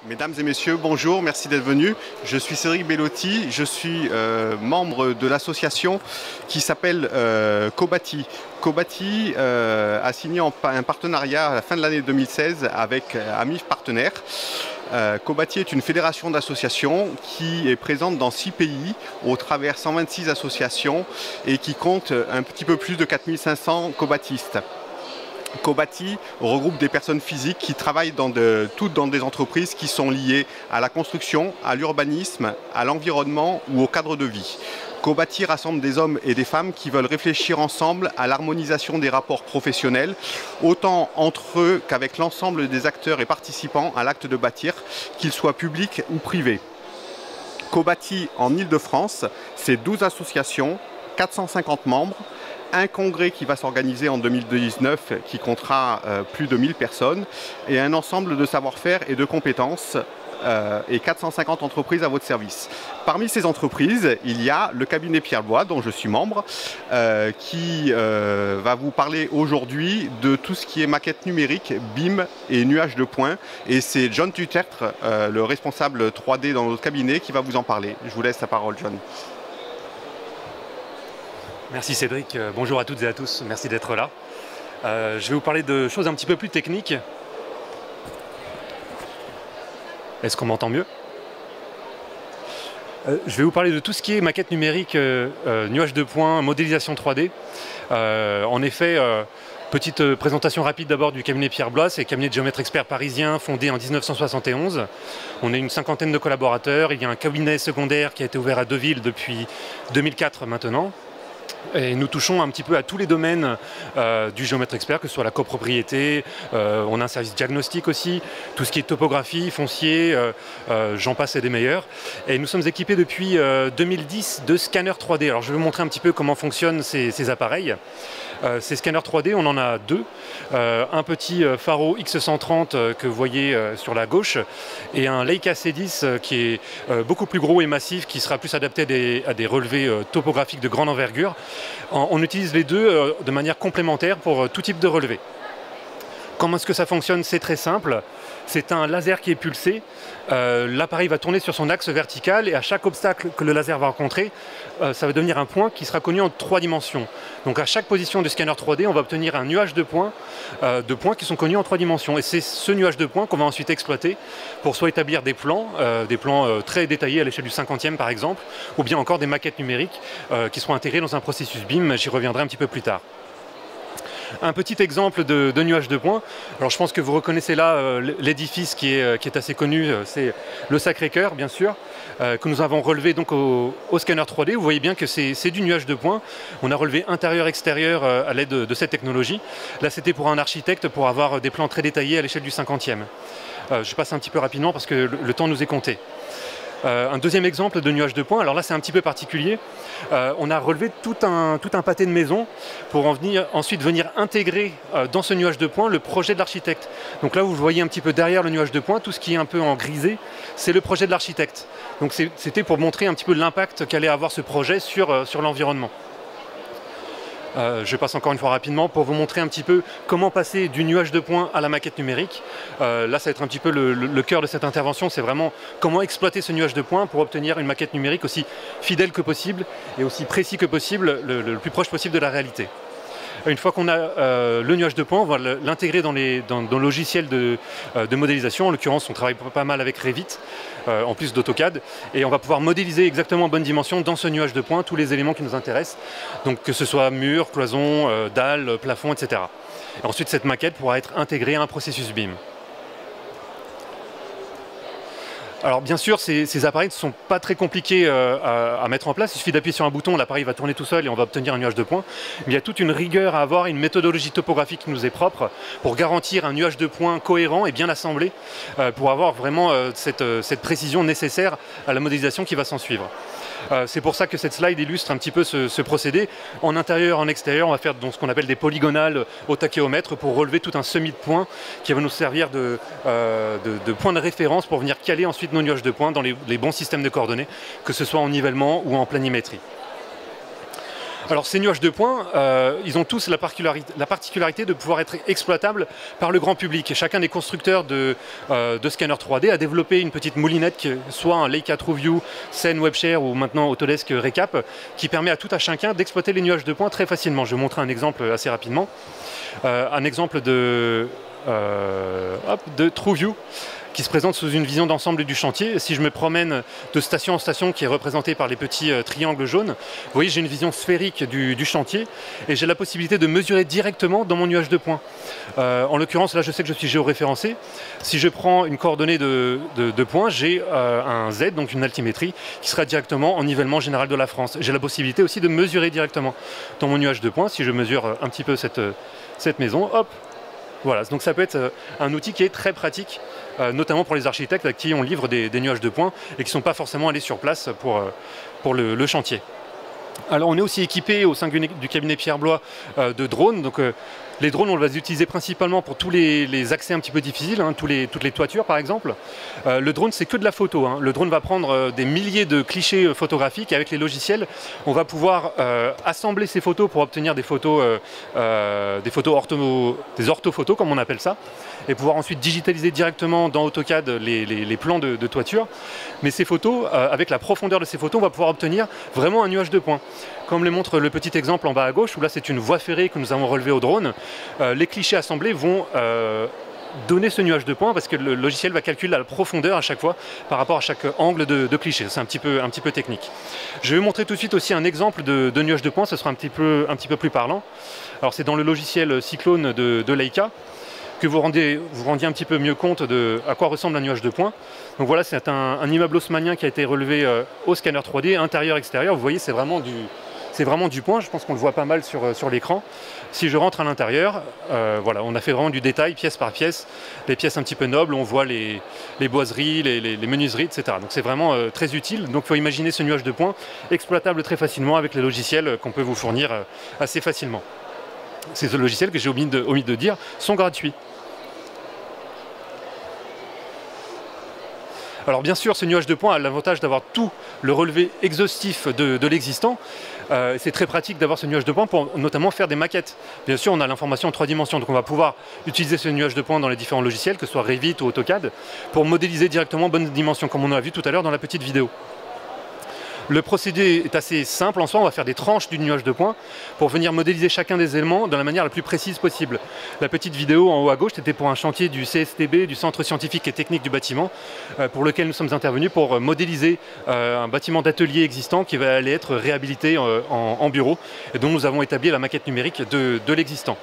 Mesdames et messieurs, bonjour, merci d'être venus. Je suis Cédric Bellotti, je suis membre de l'association qui s'appelle Cobati. Cobati a signé un partenariat à la fin de l'année 2016 avec Amif Partenaires. Cobati est une fédération d'associations qui est présente dans 6 pays au travers 126 associations et qui compte un petit peu plus de 4500 cobatistes. Cobati regroupe des personnes physiques qui travaillent toutes dans des entreprises qui sont liées à la construction, à l'urbanisme, à l'environnement ou au cadre de vie. Cobati rassemble des hommes et des femmes qui veulent réfléchir ensemble à l'harmonisation des rapports professionnels, autant entre eux qu'avec l'ensemble des acteurs et participants à l'acte de bâtir, qu'ils soient publics ou privés. Cobati en Île-de-France, c'est 12 associations, 450 membres, un congrès qui va s'organiser en 2019 qui comptera plus de 1000 personnes et un ensemble de savoir-faire et de compétences et 450 entreprises à votre service. Parmi ces entreprises, il y a le cabinet Pierre Bois dont je suis membre qui va vous parler aujourd'hui de tout ce qui est maquette numérique, BIM et nuage de points. Et c'est John Tutertre, le responsable 3D dans notre cabinet, qui va vous en parler. Je vous laisse la parole, John. Merci Cédric, bonjour à toutes et à tous, merci d'être là. Je vais vous parler de choses un petit peu plus techniques. Est-ce qu'on m'entend mieux? Je vais vous parler de tout ce qui est maquette numérique, nuage de points, modélisation 3D. En effet, petite présentation rapide d'abord du cabinet Pierre Bois, c'est un cabinet de géomètre expert parisien fondé en 1971. On est une cinquantaine de collaborateurs, il y a un cabinet secondaire qui a été ouvert à Deauville depuis 2004 maintenant. Et nous touchons un petit peu à tous les domaines du géomètre expert, que ce soit la copropriété, on a un service diagnostic aussi, tout ce qui est topographie, foncier, j'en passe et des meilleurs. Et nous sommes équipés depuis 2010 de scanners 3D. Alors je vais vous montrer un petit peu comment fonctionnent ces appareils. Ces scanners 3D, on en a deux. Un petit Faro X130 que vous voyez sur la gauche et un Leica C10 qui est beaucoup plus gros et massif, qui sera plus adapté à des relevés topographiques de grande envergure. On utilise les deux de manière complémentaire pour tout type de relevé. Comment est-ce que ça fonctionne? C'est très simple. C'est un laser qui est pulsé. L'appareil va tourner sur son axe vertical et à chaque obstacle que le laser va rencontrer, ça va devenir un point qui sera connu en 3 dimensions. Donc à chaque position du scanner 3D, on va obtenir un nuage de points qui sont connus en 3 dimensions. Et c'est ce nuage de points qu'on va ensuite exploiter pour soit établir des plans très détaillés à l'échelle du 50e par exemple, ou bien encore des maquettes numériques qui seront intégrées dans un processus BIM. J'y reviendrai un petit peu plus tard. Un petit exemple de nuage de points. Alors je pense que vous reconnaissez là l'édifice qui est assez connu, c'est le Sacré-Cœur bien sûr, que nous avons relevé donc au scanner 3D. Vous voyez bien que c'est du nuage de points. On a relevé intérieur-extérieur à l'aide de cette technologie. Là c'était pour un architecte pour avoir des plans très détaillés à l'échelle du 50e. Je passe un petit peu rapidement parce que le temps nous est compté. Un deuxième exemple de nuage de points, alors là c'est un petit peu particulier, on a relevé tout un pâté de maison pour ensuite venir intégrer dans ce nuage de points le projet de l'architecte. Donc là vous voyez un petit peu derrière le nuage de points, tout ce qui est un peu en grisé, c'est le projet de l'architecte. Donc c'était pour montrer un petit peu l'impact qu'allait avoir ce projet sur l'environnement. Je passe encore une fois rapidement pour vous montrer un petit peu comment passer du nuage de points à la maquette numérique. Là, ça va être un petit peu le cœur de cette intervention, c'est vraiment comment exploiter ce nuage de points pour obtenir une maquette numérique aussi fidèle que possible et aussi précis que possible, le plus proche possible de la réalité. Une fois qu'on a le nuage de points, on va l'intégrer dans le logiciel de modélisation. En l'occurrence, on travaille pas mal avec Revit, en plus d'AutoCAD. Et on va pouvoir modéliser exactement en bonne dimension dans ce nuage de points tous les éléments qui nous intéressent. Donc que ce soit mur, cloison, dalles, plafond, etc. Et ensuite, cette maquette pourra être intégrée à un processus BIM. Alors bien sûr, ces appareils ne sont pas très compliqués à mettre en place. Il suffit d'appuyer sur un bouton, l'appareil va tourner tout seul et on va obtenir un nuage de points. Mais il y a toute une rigueur à avoir, une méthodologie topographique qui nous est propre pour garantir un nuage de points cohérent et bien assemblé pour avoir vraiment cette précision nécessaire à la modélisation qui va s'en suivre. C'est pour ça que cette slide illustre un petit peu ce procédé. En intérieur, en extérieur, on va faire donc ce qu'on appelle des polygonales au tachéomètre pour relever tout un semis de points qui va nous servir de point de référence pour venir caler ensuite nos nuages de points dans les bons systèmes de coordonnées, que ce soit en nivellement ou en planimétrie. Alors ces nuages de points, ils ont tous la particularité de pouvoir être exploitables par le grand public. Chacun des constructeurs de scanners 3D a développé une petite moulinette, soit un Leica TrueView, Scène WebShare ou maintenant Autodesk Recap, qui permet à tout un chacun d'exploiter les nuages de points très facilement. Je vais vous montrer un exemple assez rapidement. Un exemple de TrueView, qui se présente sous une vision d'ensemble du chantier. Si je me promène de station en station, qui est représentée par les petits triangles jaunes, vous voyez, j'ai une vision sphérique du chantier et j'ai la possibilité de mesurer directement dans mon nuage de points. En l'occurrence, là, je sais que je suis géoréférencé. Si je prends une coordonnée de points, j'ai un Z, donc une altimétrie, qui sera directement en nivellement général de la France. J'ai la possibilité aussi de mesurer directement dans mon nuage de points. Si je mesure un petit peu cette maison, hop, voilà, donc ça peut être un outil qui est très pratique, notamment pour les architectes à qui on livre des nuages de points et qui ne sont pas forcément allés sur place pour le chantier. Alors on est aussi équipé au sein du cabinet Pierre Blois de drones. Donc, les drones, on va les utiliser principalement pour tous les accès un petit peu difficiles, hein, toutes les toitures par exemple. Le drone, c'est que de la photo, hein. Le drone va prendre des milliers de clichés photographiques et avec les logiciels, on va pouvoir assembler ces photos pour obtenir des orthophotos comme on appelle ça, et pouvoir ensuite digitaliser directement dans AutoCAD les plans de toiture. Mais ces photos, avec la profondeur de ces photos, on va pouvoir obtenir vraiment un nuage de points. Comme le montre le petit exemple en bas à gauche, où là c'est une voie ferrée que nous avons relevée au drone, les clichés assemblés vont donner ce nuage de points parce que le logiciel va calculer la profondeur à chaque fois par rapport à chaque angle de cliché. C'est un petit peu technique. Je vais vous montrer tout de suite aussi un exemple de nuage de points, ce sera un petit peu plus parlant. Alors c'est dans le logiciel Cyclone de Leica que vous rendiez un petit peu mieux compte de à quoi ressemble un nuage de points. Donc voilà, c'est un immeuble haussmannien qui a été relevé au scanner 3D, intérieur-extérieur. Vous voyez, c'est vraiment du point, je pense qu'on le voit pas mal sur l'écran. Si je rentre à l'intérieur, voilà, on a fait vraiment du détail, pièce par pièce, les pièces un petit peu nobles, on voit les boiseries, les menuiseries, etc. Donc c'est vraiment très utile. Donc il faut imaginer ce nuage de points exploitable très facilement avec les logiciels qu'on peut vous fournir assez facilement. Ces logiciels que j'ai omis de dire sont gratuits. Alors bien sûr, ce nuage de points a l'avantage d'avoir tout le relevé exhaustif de l'existant. C'est très pratique d'avoir ce nuage de points pour notamment faire des maquettes. Bien sûr, on a l'information en 3 dimensions, donc on va pouvoir utiliser ce nuage de points dans les différents logiciels, que ce soit Revit ou AutoCAD, pour modéliser directement en bonne dimension, comme on a vu tout à l'heure dans la petite vidéo. Le procédé est assez simple en soi, on va faire des tranches du nuage de points pour venir modéliser chacun des éléments de la manière la plus précise possible. La petite vidéo en haut à gauche, c'était pour un chantier du CSTB, du Centre Scientifique et Technique du Bâtiment, pour lequel nous sommes intervenus pour modéliser un bâtiment d'atelier existant qui va aller être réhabilité en bureau et dont nous avons établi la maquette numérique de l'existant.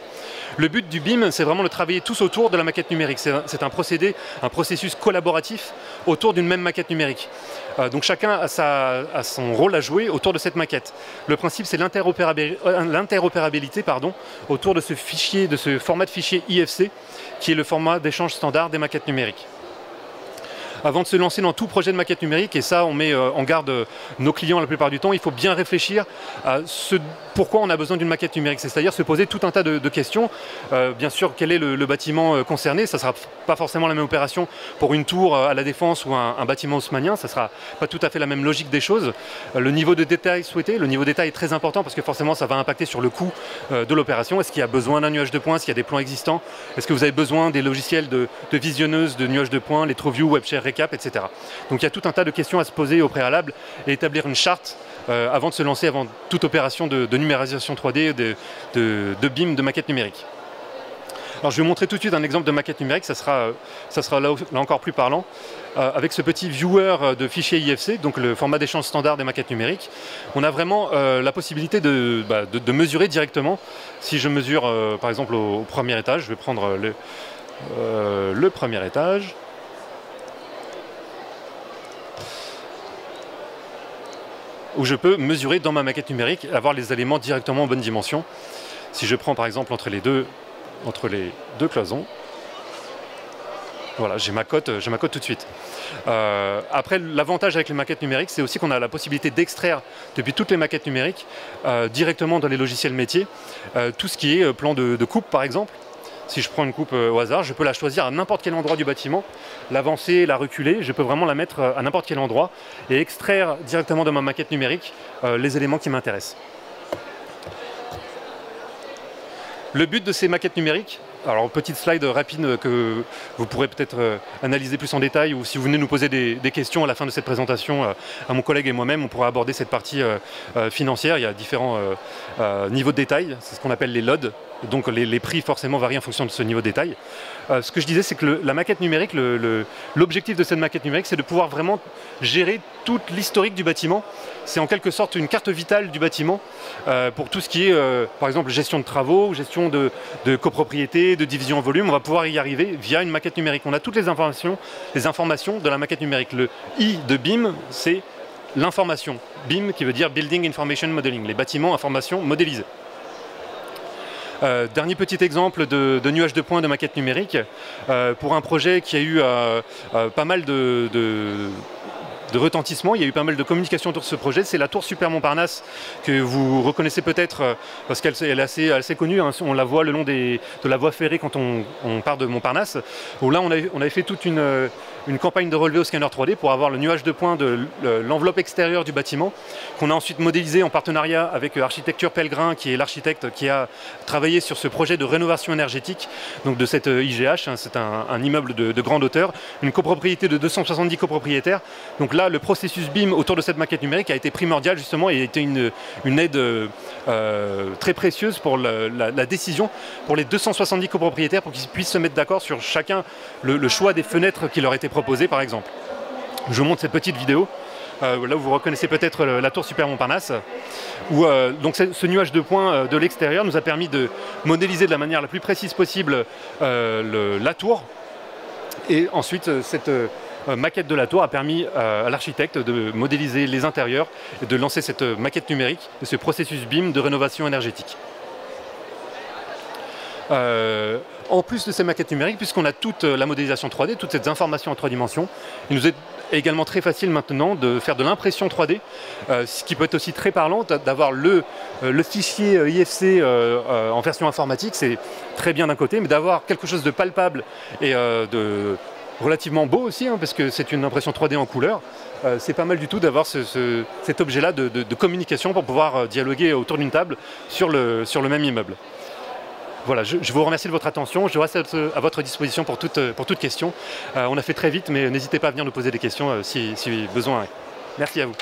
Le but du BIM, c'est vraiment de travailler tous autour de la maquette numérique. C'est un processus collaboratif autour d'une même maquette numérique. Donc chacun a son rôle à jouer autour de cette maquette. Le principe, c'est l'interopérabilité autour de ce fichier, de ce format de fichier IFC, qui est le format d'échange standard des maquettes numériques. Avant de se lancer dans tout projet de maquette numérique, et ça on met en garde nos clients la plupart du temps, il faut bien réfléchir à pourquoi on a besoin d'une maquette numérique, c'est-à-dire se poser tout un tas de questions. Bien sûr, quel est le bâtiment concerné? Ça ne sera pas forcément la même opération pour une tour à la Défense ou un bâtiment haussmannien, ça ne sera pas tout à fait la même logique des choses. Le niveau de détail souhaité, le niveau de détail est très important parce que forcément ça va impacter sur le coût de l'opération. Est-ce qu'il y a besoin d'un nuage de points? Est-ce qu'il y a des plans existants? Est-ce que vous avez besoin des logiciels de visionneuses de nuages de points, les TrueView, WebShare, Recap, etc. Donc il y a tout un tas de questions à se poser au préalable et établir une charte avant de se lancer, avant toute opération de numérisation 3D, de BIM, de maquette numérique. Alors je vais vous montrer tout de suite un exemple de maquette numérique, ça sera là encore plus parlant, avec ce petit viewer de fichiers IFC, donc le format d'échange standard des maquettes numériques. On a vraiment la possibilité de mesurer directement. Si je mesure par exemple au premier étage, je vais prendre le premier étage. Où je peux mesurer dans ma maquette numérique, avoir les éléments directement en bonne dimension. Si je prends par exemple entre les deux cloisons, voilà, j'ai ma cote tout de suite. Après, l'avantage avec les maquettes numériques, c'est aussi qu'on a la possibilité d'extraire depuis toutes les maquettes numériques, directement dans les logiciels métiers, tout ce qui est plan de coupe par exemple. Si je prends une coupe au hasard, je peux la choisir à n'importe quel endroit du bâtiment, l'avancer, la reculer, je peux vraiment la mettre à n'importe quel endroit et extraire directement de ma maquette numérique les éléments qui m'intéressent. Le but de ces maquettes numériques, alors petite slide rapide que vous pourrez peut-être analyser plus en détail, ou si vous venez nous poser des questions à la fin de cette présentation à mon collègue et moi-même, on pourra aborder cette partie financière. Il y a différents niveaux de détail, c'est ce qu'on appelle les LOD, donc les prix forcément varient en fonction de ce niveau de détail. Ce que je disais, c'est que la maquette numérique, l'objectif de cette maquette numérique, c'est de pouvoir vraiment gérer toute l'historique du bâtiment. C'est en quelque sorte une carte vitale du bâtiment pour tout ce qui est, par exemple, gestion de travaux, gestion de copropriété, de division en volume. On va pouvoir y arriver via une maquette numérique. On a toutes les informations de la maquette numérique. Le I de BIM, c'est l'information. BIM qui veut dire Building Information Modeling, les bâtiments information modélisés. Dernier petit exemple de nuage de points de maquette numérique pour un projet qui a eu pas mal de retentissement, il y a eu pas mal de communication autour de ce projet, c'est la tour Super Montparnasse que vous reconnaissez peut-être parce qu'elle est assez connue, hein. On la voit le long de la voie ferrée quand on part de Montparnasse, où là on avait fait toute une campagne de relevé au scanner 3D pour avoir le nuage de points de l'enveloppe extérieure du bâtiment, qu'on a ensuite modélisé en partenariat avec Architecture Pellegrin, qui est l'architecte qui a travaillé sur ce projet de rénovation énergétique, donc de cette IGH, hein, c'est un immeuble de grande hauteur, une copropriété de 270 copropriétaires. Donc là, le processus BIM autour de cette maquette numérique a été primordial justement et a été une aide très précieuse pour la décision pour les 270 copropriétaires pour qu'ils puissent se mettre d'accord sur chacun le choix des fenêtres qui leur étaient proposées par exemple. Je vous montre cette petite vidéo. Là où vous reconnaissez peut-être la tour Super Montparnasse, où donc ce nuage de points de l'extérieur nous a permis de modéliser de la manière la plus précise possible la tour, et ensuite cette maquette de la tour a permis à l'architecte de modéliser les intérieurs et de lancer cette maquette numérique de ce processus BIM de rénovation énergétique. En plus de ces maquettes numériques, puisqu'on a toute la modélisation 3D, toutes ces informations en 3 dimensions, il nous est également très facile maintenant de faire de l'impression 3D, ce qui peut être aussi très parlant, d'avoir le fichier IFC en version informatique, c'est très bien d'un côté, mais d'avoir quelque chose de palpable et de relativement beau aussi, hein, parce que c'est une impression 3D en couleur, c'est pas mal du tout d'avoir cet objet-là de communication pour pouvoir dialoguer autour d'une table sur le même immeuble. Voilà, je vous remercie de votre attention, je reste à votre disposition pour toute question. On a fait très vite, mais n'hésitez pas à venir nous poser des questions si besoin est. Merci à vous.